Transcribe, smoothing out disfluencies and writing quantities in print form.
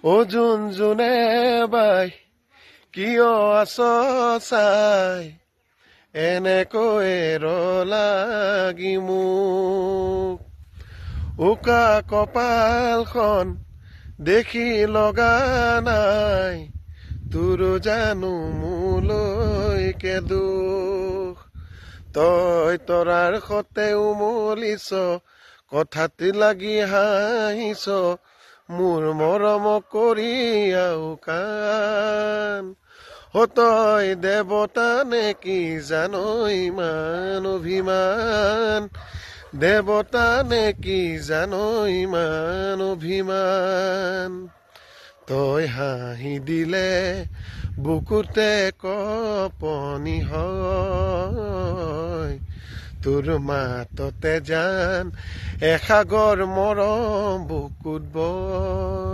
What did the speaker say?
ও June জুনে বাই কিয় আছ চাই এনেকৈ লাগি মোক উকা কপালখন দেখি লগা নাই তোৰ জানো মোলৈকে দুখ তই তৰাৰ সতে উমলিছ কথাত লাগি হাঁহিছ মোৰ মৰম কৰি আওকাণ তই দেৱতা নে কি জানো ইমান অভিমান দেৱতা নে কি জানো ইমান অভিমান তই হাঁহি দিলে বুকুতে কপনি হয় তোৰ মাততে জান এসাগৰ মৰম বুকুত বয়